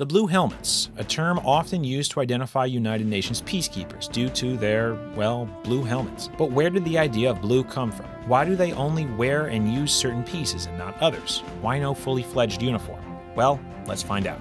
The Blue Helmets, a term often used to identify United Nations peacekeepers due to their, well, blue helmets. But where did the idea of blue come from? Why do they only wear and use certain pieces and not others? Why no fully fledged uniform? Well, let's find out.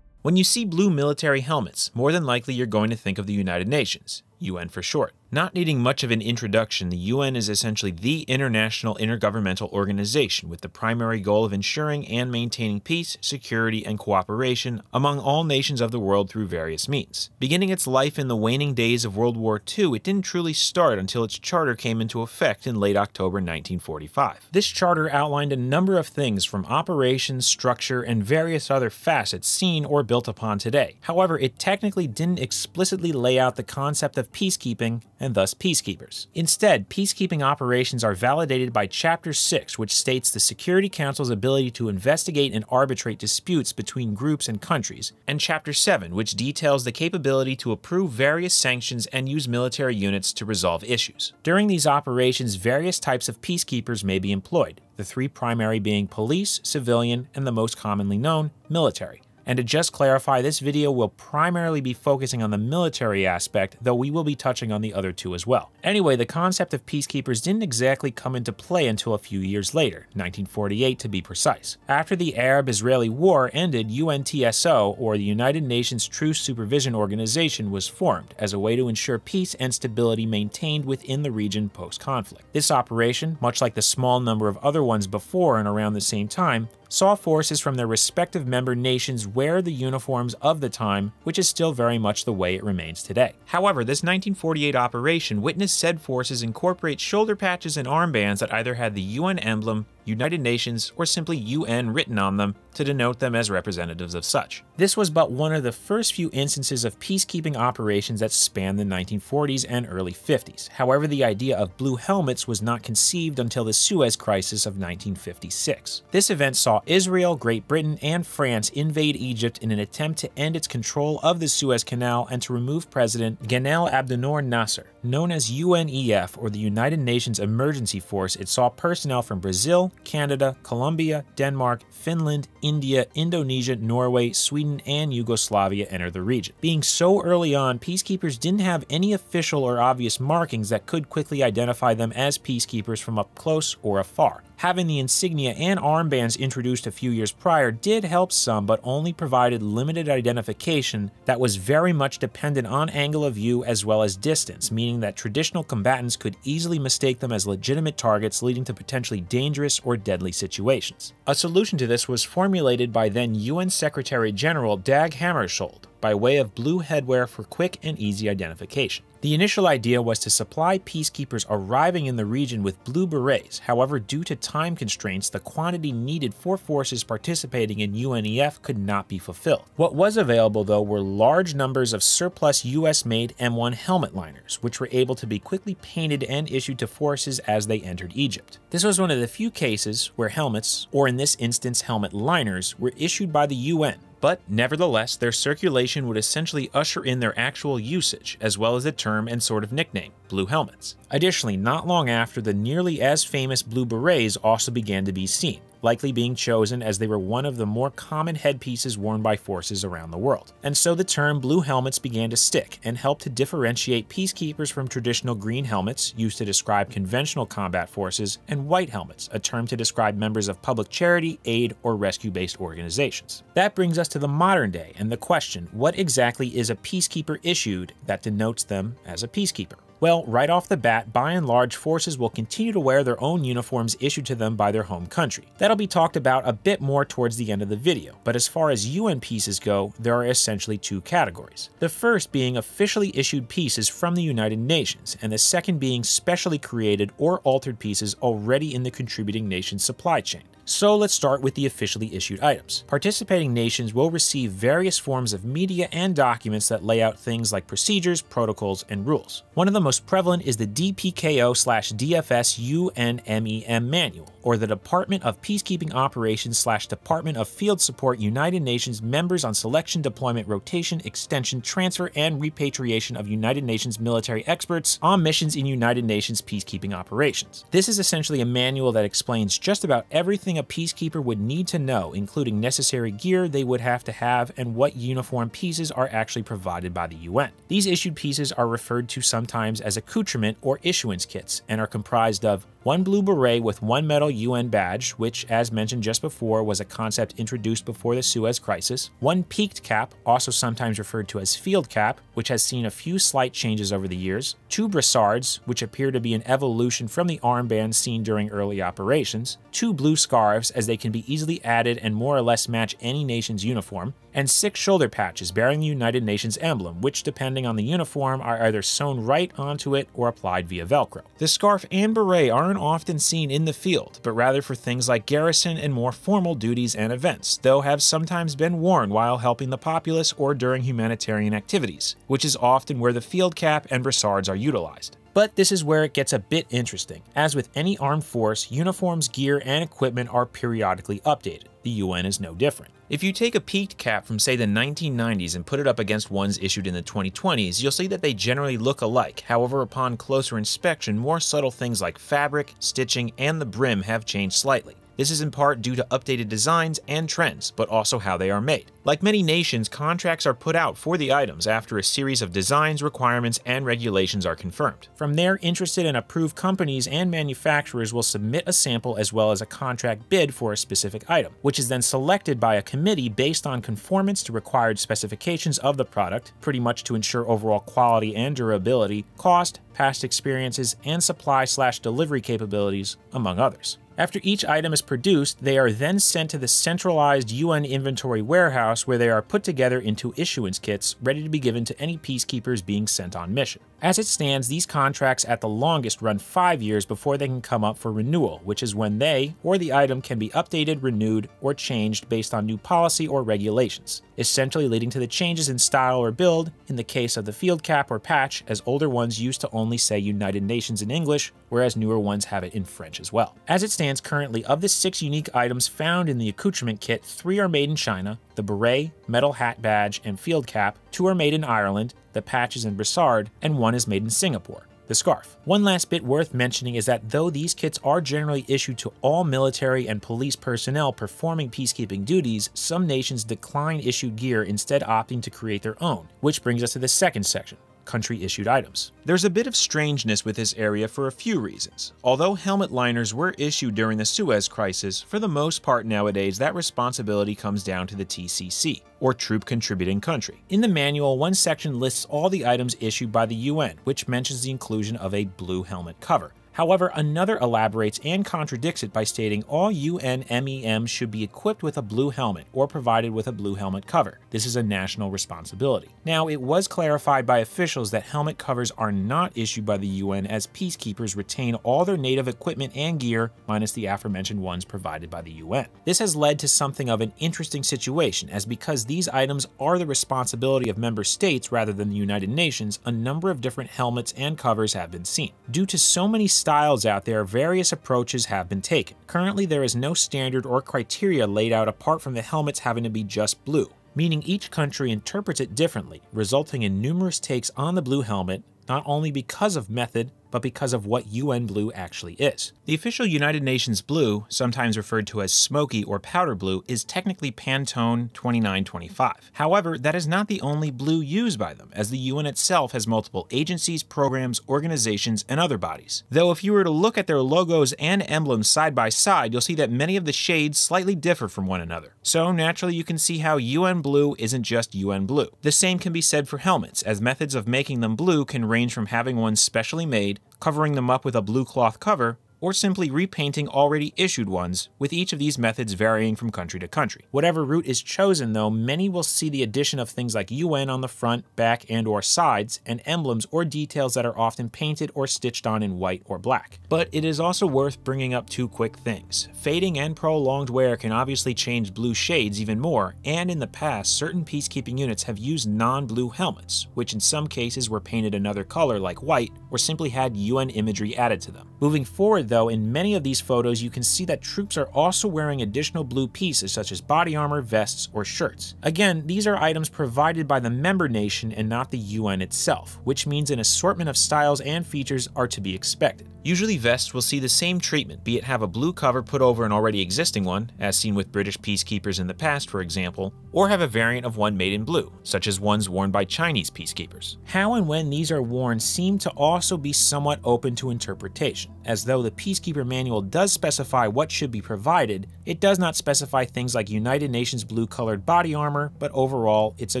When you see blue military helmets, more than likely you're going to think of the United Nations, UN for short. Not needing much of an introduction, the UN is essentially the international intergovernmental organization with the primary goal of ensuring and maintaining peace, security, and cooperation among all nations of the world through various means. Beginning its life in the waning days of World War II, it didn't truly start until its charter came into effect in late October 1945. This charter outlined a number of things from operations, structure, and various other facets seen or built upon today. However, it technically didn't explicitly lay out the concept of peacekeeping and thus peacekeepers. Instead, peacekeeping operations are validated by Chapter 6, which states the Security Council's ability to investigate and arbitrate disputes between groups and countries, and Chapter 7, which details the capability to approve various sanctions and use military units to resolve issues. During these operations, various types of peacekeepers may be employed, the three primary being police, civilian, and the most commonly known, military. And to just clarify, this video will primarily be focusing on the military aspect, though we will be touching on the other two as well. Anyway, the concept of peacekeepers didn't exactly come into play until a few years later, 1948 to be precise. After the Arab-Israeli War ended, UNTSO, or the United Nations Truce Supervision Organization, was formed as a way to ensure peace and stability maintained within the region post-conflict. This operation, much like the small number of other ones before and around the same time, saw forces from their respective member nations wear the uniforms of the time, which is still very much the way it remains today. However, this 1948 operation witnessed said forces incorporate shoulder patches and armbands that either had the UN emblem, United Nations, or simply UN written on them to denote them as representatives of such. This was but one of the first few instances of peacekeeping operations that spanned the 1940s and early 50s. However, the idea of blue helmets was not conceived until the Suez Crisis of 1956. This event saw Israel, Great Britain, and France invade Egypt in an attempt to end its control of the Suez Canal and to remove President Gamal Abdel Nasser. Known as UNEF, or the United Nations Emergency Force, it saw personnel from Brazil, Canada, Colombia, Denmark, Finland, India, Indonesia, Norway, Sweden, and Yugoslavia enter the region. Being so early on, peacekeepers didn't have any official or obvious markings that could quickly identify them as peacekeepers from up close or afar. Having the insignia and armbands introduced a few years prior did help some, but only provided limited identification that was very much dependent on angle of view as well as distance, meaning that traditional combatants could easily mistake them as legitimate targets, leading to potentially dangerous or deadly situations. A solution to this was formulated by then UN Secretary General Dag Hammarskjöld by way of blue headwear for quick and easy identification. The initial idea was to supply peacekeepers arriving in the region with blue berets. However, due to time constraints, the quantity needed for forces participating in UNEF could not be fulfilled. What was available, though, were large numbers of surplus US-made M1 helmet liners, which were able to be quickly painted and issued to forces as they entered Egypt. This was one of the few cases where helmets, or in this instance helmet liners, were issued by the UN. But nevertheless, their circulation would essentially usher in their actual usage, as well as the term and sort of nickname, blue helmets. Additionally, not long after, the nearly as famous blue berets also began to be seen, likely being chosen as they were one of the more common headpieces worn by forces around the world. And so the term blue helmets began to stick and helped to differentiate peacekeepers from traditional green helmets, used to describe conventional combat forces, and white helmets, a term to describe members of public charity, aid, or rescue-based organizations. That brings us to the modern day and the question, what exactly is a peacekeeper issued that denotes them as a peacekeeper? Well, right off the bat, by and large, forces will continue to wear their own uniforms issued to them by their home country. That'll be talked about a bit more towards the end of the video, but as far as UN pieces go, there are essentially two categories. The first being officially issued pieces from the United Nations, and the second being specially created or altered pieces already in the contributing nation's supply chain. So let's start with the officially issued items. Participating nations will receive various forms of media and documents that lay out things like procedures, protocols, and rules. One of the most prevalent is the DPKO/DFS UNMEM manual, or the Department of Peacekeeping Operations/Department of Field Support United Nations Members on Selection, Deployment, Rotation, Extension, Transfer, and Repatriation of United Nations military experts on missions in United Nations peacekeeping operations. This is essentially a manual that explains just about everything everything a Peacekeeper would need to know, including necessary gear they would have to have and what uniform pieces are actually provided by the UN. These issued pieces are referred to sometimes as accoutrement or issuance kits and are comprised of one blue beret with one metal UN badge, which, as mentioned just before, was a concept introduced before the Suez Crisis, one peaked cap, also sometimes referred to as field cap, which has seen a few slight changes over the years, two brassards, which appear to be an evolution from the armbands seen during early operations, two blue scarves, as they can be easily added and more or less match any nation's uniform, and 6 shoulder patches bearing the United Nations emblem, which, depending on the uniform, are either sewn right onto it or applied via Velcro. The scarf and beret aren't often seen in the field, but rather for things like garrison and more formal duties and events, though have sometimes been worn while helping the populace or during humanitarian activities, which is often where the field cap and brassards are utilized. But this is where it gets a bit interesting. As with any armed force, uniforms, gear, and equipment are periodically updated. The UN is no different. If you take a peaked cap from, say, the 1990s and put it up against ones issued in the 2020s, you'll see that they generally look alike. However, upon closer inspection, more subtle things like fabric, stitching, and the brim have changed slightly. This is in part due to updated designs and trends, but also how they are made. Like many nations, contracts are put out for the items after a series of designs, requirements, and regulations are confirmed. From there, interested and approved companies and manufacturers will submit a sample as well as a contract bid for a specific item, which is then selected by a committee based on conformance to required specifications of the product, pretty much to ensure overall quality and durability, cost, past experiences, and supply/delivery capabilities, among others. After each item is produced, they are then sent to the centralized UN inventory warehouse where they are put together into issuance kits ready to be given to any peacekeepers being sent on mission. As it stands, these contracts at the longest run 5 years before they can come up for renewal, which is when they or the item can be updated, renewed, or changed based on new policy or regulations, essentially leading to the changes in style or build in the case of the field cap or patch, as older ones used to only say United Nations in English, whereas newer ones have it in French as well. As it stands currently, of the 6 unique items found in the accoutrement kit, 3 are made in China: the beret, metal hat badge, and field cap, 2 are made in Ireland, the patches and brassard, and 1 is made in Singapore, the scarf. One last bit worth mentioning is that though these kits are generally issued to all military and police personnel performing peacekeeping duties, some nations decline issued gear, instead opting to create their own, which brings us to the second section: country-issued items. There's a bit of strangeness with this area for a few reasons. Although helmet liners were issued during the Suez Crisis, for the most part nowadays that responsibility comes down to the TCC, or Troop Contributing Country. In the manual, one section lists all the items issued by the UN, which mentions the inclusion of a blue helmet cover. However, another elaborates and contradicts it by stating all UN MEMs should be equipped with a blue helmet or provided with a blue helmet cover. This is a national responsibility. Now, it was clarified by officials that helmet covers are not issued by the UN, as peacekeepers retain all their native equipment and gear, minus the aforementioned ones provided by the UN. This has led to something of an interesting situation, as because these items are the responsibility of member states rather than the United Nations, a number of different helmets and covers have been seen. Due to so many styles out there, various approaches have been taken. Currently, there is no standard or criteria laid out apart from the helmets having to be just blue, meaning each country interprets it differently, resulting in numerous takes on the blue helmet, not only because of method, but because of what UN blue actually is. The official United Nations blue, sometimes referred to as smoky or powder blue, is technically Pantone 2925. However, that is not the only blue used by them, as the UN itself has multiple agencies, programs, organizations, and other bodies. Though if you were to look at their logos and emblems side by side, you'll see that many of the shades slightly differ from one another. So naturally you can see how UN blue isn't just UN blue. The same can be said for helmets, as methods of making them blue can range from having one specially made, covering them up with a blue cloth cover, or simply repainting already issued ones, with each of these methods varying from country to country. Whatever route is chosen though, many will see the addition of things like UN on the front, back, and/or sides, and emblems or details that are often painted or stitched on in white or black. But it is also worth bringing up 2 quick things. Fading and prolonged wear can obviously change blue shades even more, and in the past, certain peacekeeping units have used non-blue helmets, which in some cases were painted another color like white, or simply had UN imagery added to them. Moving forward though, in many of these photos you can see that troops are also wearing additional blue pieces such as body armor, vests, or shirts. Again, these are items provided by the member nation and not the UN itself, which means an assortment of styles and features are to be expected. Usually vests will see the same treatment, be it have a blue cover put over an already existing one, as seen with British peacekeepers in the past for example, or have a variant of one made in blue, such as ones worn by Chinese peacekeepers. How and when these are worn seem to also be somewhat open to interpretation, as though the Peacekeeper manual does specify what should be provided, it does not specify things like United Nations blue-colored body armor, but overall it's a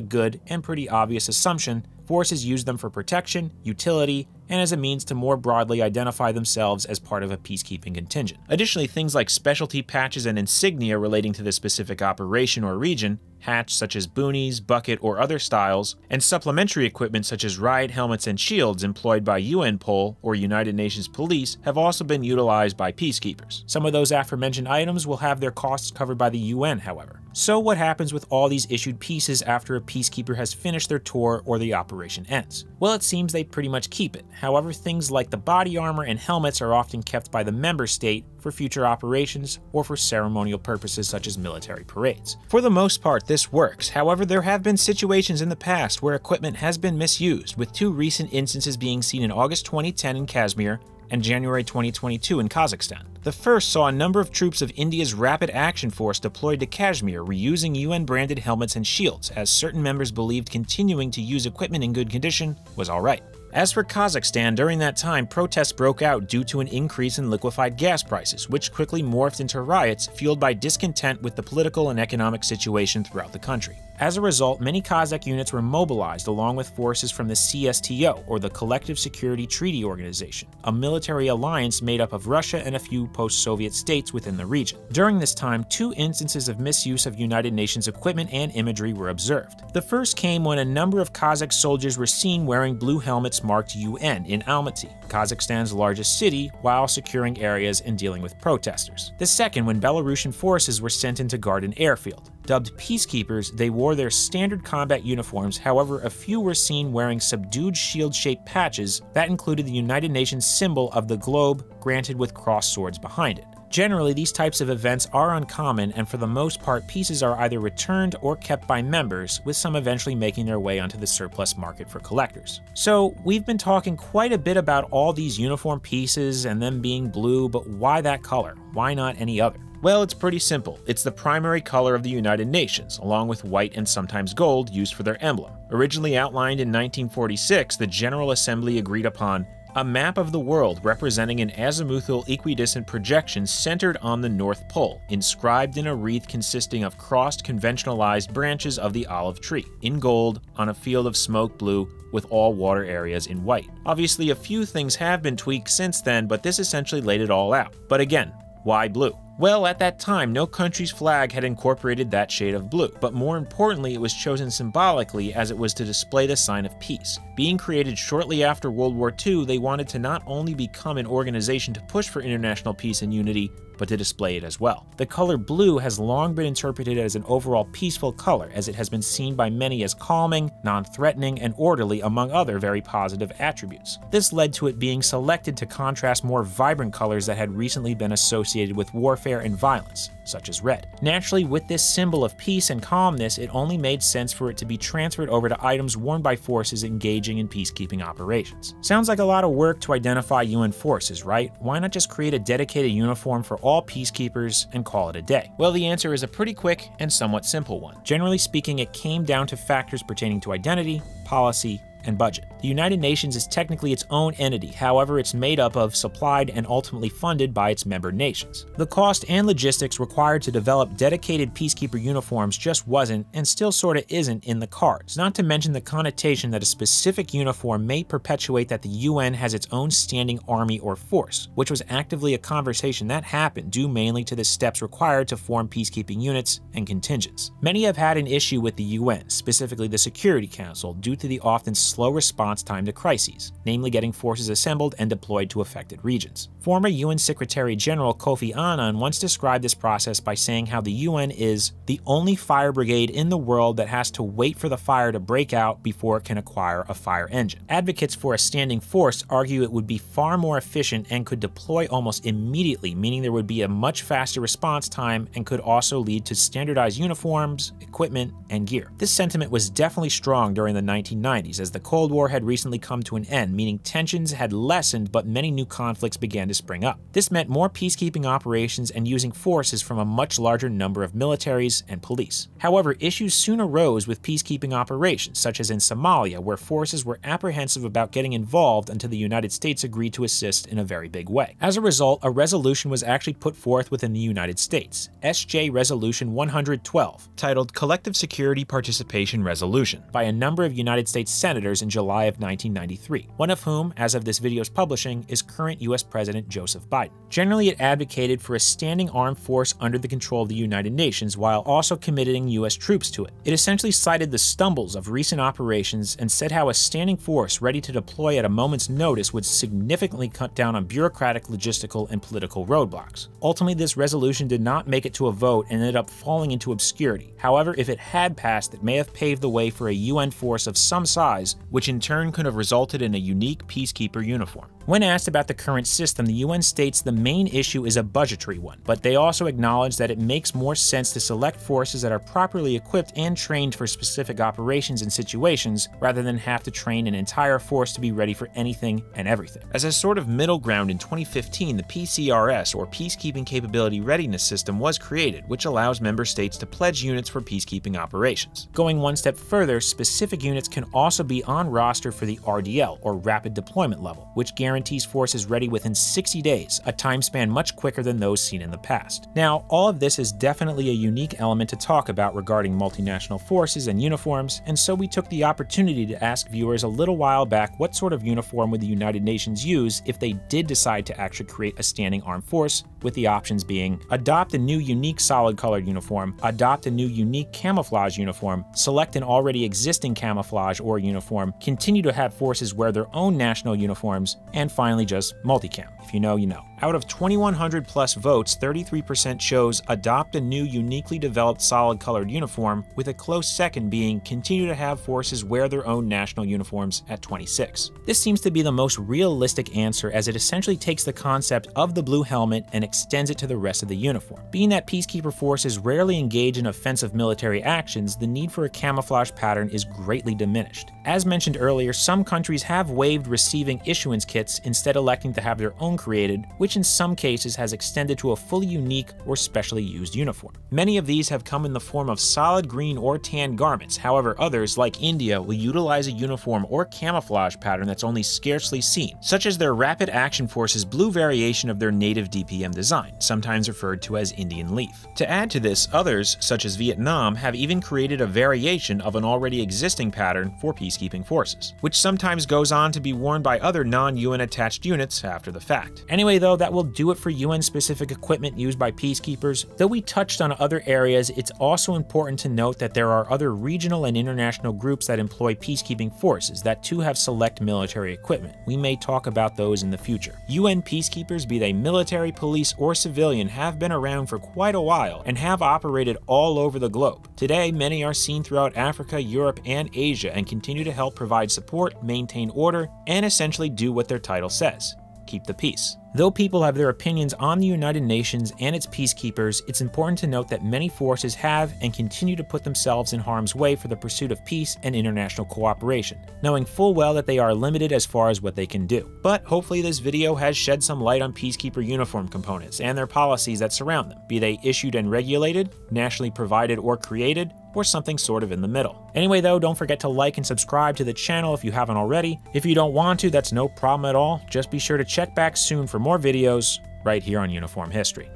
good and pretty obvious assumption forces use them for protection, utility, and as a means to more broadly identify themselves as part of a peacekeeping contingent. Additionally, things like specialty patches and insignia relating to the specific operation or region, hats such as boonies, bucket, or other styles, and supplementary equipment such as riot helmets and shields employed by UNPOL or United Nations Police have also been utilized by peacekeepers. Some of those aforementioned items will have their costs covered by the UN, however. So what happens with all these issued pieces after a peacekeeper has finished their tour or the operation ends? Well, it seems they pretty much keep it. However, things like the body armor and helmets are often kept by the member state for future operations or for ceremonial purposes such as military parades. For the most part, this works. However, there have been situations in the past where equipment has been misused, with two recent instances being seen in August 2010 in Kashmir and January 2022 in Kazakhstan. The first saw a number of troops of India's Rapid Action Force deployed to Kashmir reusing UN-branded helmets and shields, as certain members believed continuing to use equipment in good condition was alright. As for Kazakhstan, during that time, protests broke out due to an increase in liquefied gas prices, which quickly morphed into riots fueled by discontent with the political and economic situation throughout the country. As a result, many Kazakh units were mobilized along with forces from the CSTO, or the Collective Security Treaty Organization, a military alliance made up of Russia and a few post-Soviet states within the region. During this time, two instances of misuse of United Nations equipment and imagery were observed. The first came when a number of Kazakh soldiers were seen wearing blue helmets marked UN in Almaty, Kazakhstan's largest city, while securing areas and dealing with protesters. The second when Belarusian forces were sent into guard an airfield. Dubbed Peacekeepers, they wore their standard combat uniforms, however a few were seen wearing subdued shield-shaped patches that included the United Nations symbol of the globe, granted with crossed swords behind it. Generally, these types of events are uncommon, and for the most part, pieces are either returned or kept by members, with some eventually making their way onto the surplus market for collectors. So, we've been talking quite a bit about all these uniform pieces and them being blue, but why that color? Why not any other? Well, it's pretty simple. It's the primary color of the United Nations, along with white and sometimes gold used for their emblem. Originally outlined in 1946, the General Assembly agreed upon a map of the world representing an azimuthal equidistant projection centered on the North Pole, inscribed in a wreath consisting of crossed conventionalized branches of the olive tree, in gold, on a field of smoke blue, with all water areas in white. Obviously, a few things have been tweaked since then, but this essentially laid it all out. But again, why blue? Well, at that time, no country's flag had incorporated that shade of blue, but more importantly, it was chosen symbolically as it was to display the sign of peace. Being created shortly after World War II, they wanted to not only become an organization to push for international peace and unity, but to display it as well. The color blue has long been interpreted as an overall peaceful color, as it has been seen by many as calming, non-threatening, and orderly, among other very positive attributes. This led to it being selected to contrast more vibrant colors that had recently been associated with warfare and violence, such as red. Naturally, with this symbol of peace and calmness, it only made sense for it to be transferred over to items worn by forces engaging in peacekeeping operations. Sounds like a lot of work to identify UN forces, right? Why not just create a dedicated uniform for all peacekeepers and call it a day? Well, the answer is a pretty quick and somewhat simple one. Generally speaking, it came down to factors pertaining to identity, policy, and budget. The United Nations is technically its own entity, however it's made up of, supplied, and ultimately funded by its member nations. The cost and logistics required to develop dedicated peacekeeper uniforms just wasn't, and still sorta isn't, in the cards, not to mention the connotation that a specific uniform may perpetuate that the UN has its own standing army or force, which was actively a conversation that happened due mainly to the steps required to form peacekeeping units and contingents. Many have had an issue with the UN, specifically the Security Council, due to the often slow response time to crises, namely getting forces assembled and deployed to affected regions. Former UN Secretary General Kofi Annan once described this process by saying how the UN is the only fire brigade in the world that has to wait for the fire to break out before it can acquire a fire engine. Advocates for a standing force argue it would be far more efficient and could deploy almost immediately, meaning there would be a much faster response time and could also lead to standardized uniforms, equipment, and gear. This sentiment was definitely strong during the 1990s as the the Cold War had recently come to an end, meaning tensions had lessened but many new conflicts began to spring up. This meant more peacekeeping operations and using forces from a much larger number of militaries and police. However, issues soon arose with peacekeeping operations, such as in Somalia, where forces were apprehensive about getting involved until the United States agreed to assist in a very big way. As a result, a resolution was actually put forth within the United States, SJ Resolution 112, titled Collective Security Participation Resolution, by a number of United States senators in July of 1993, one of whom, as of this video's publishing, is current US President Joseph Biden. Generally, it advocated for a standing armed force under the control of the United Nations while also committing US troops to it. It essentially cited the stumbles of recent operations and said how a standing force ready to deploy at a moment's notice would significantly cut down on bureaucratic, logistical, and political roadblocks. Ultimately, this resolution did not make it to a vote and ended up falling into obscurity. However, if it had passed, it may have paved the way for a UN force of some size, which in turn could have resulted in a unique peacekeeper uniform. When asked about the current system, the UN states the main issue is a budgetary one, but they also acknowledge that it makes more sense to select forces that are properly equipped and trained for specific operations and situations, rather than have to train an entire force to be ready for anything and everything. As a sort of middle ground in 2015, the PCRS, or Peacekeeping Capability Readiness System, was created, which allows member states to pledge units for peacekeeping operations. Going one step further, specific units can also be on roster for the RDL, or Rapid Deployment Level, which guarantees forces ready within 60 days, a time span much quicker than those seen in the past. Now, all of this is definitely a unique element to talk about regarding multinational forces and uniforms, and so we took the opportunity to ask viewers a little while back what sort of uniform would the United Nations use if they did decide to actually create a standing armed force, with the options being adopt a new unique solid colored uniform, adopt a new unique camouflage uniform, select an already existing camouflage or uniform, continue to have forces wear their own national uniforms, and finally just multicam. If you know, you know. Out of 2,100 plus votes, 33% chose adopt a new uniquely developed solid colored uniform, with a close second being continue to have forces wear their own national uniforms at 26. This seems to be the most realistic answer, as it essentially takes the concept of the blue helmet and extends it to the rest of the uniform. Being that peacekeeper forces rarely engage in offensive military actions, the need for a camouflage pattern is greatly diminished. As mentioned earlier, some countries have waived receiving issuance kits, instead electing to have their own created, which in some cases has extended to a fully unique or specially used uniform. Many of these have come in the form of solid green or tan garments. However, others, like India, will utilize a uniform or camouflage pattern that's only scarcely seen, such as their Rapid Action Force's blue variation of their native DPM design, sometimes referred to as Indian Leaf. To add to this, others, such as Vietnam, have even created a variation of an already existing pattern for peacekeeping forces, which sometimes goes on to be worn by other non-UN attached units after the fact. Anyway though, that will do it for UN-specific equipment used by peacekeepers. Though we touched on other areas, it's also important to note that there are other regional and international groups that employ peacekeeping forces that too have select military equipment. We may talk about those in the future. UN peacekeepers, be they military, police, or civilian, have been around for quite a while and have operated all over the globe. Today, many are seen throughout Africa, Europe, and Asia and continue to help provide support, maintain order, and essentially do what their title says: keep the peace. Though people have their opinions on the United Nations and its peacekeepers, it's important to note that many forces have and continue to put themselves in harm's way for the pursuit of peace and international cooperation, knowing full well that they are limited as far as what they can do. But hopefully this video has shed some light on peacekeeper uniform components and their policies that surround them, be they issued and regulated, nationally provided or created, or something sort of in the middle. Anyway though, don't forget to like and subscribe to the channel if you haven't already. If you don't want to, that's no problem at all. Just be sure to check back soon for more videos right here on Uniform History.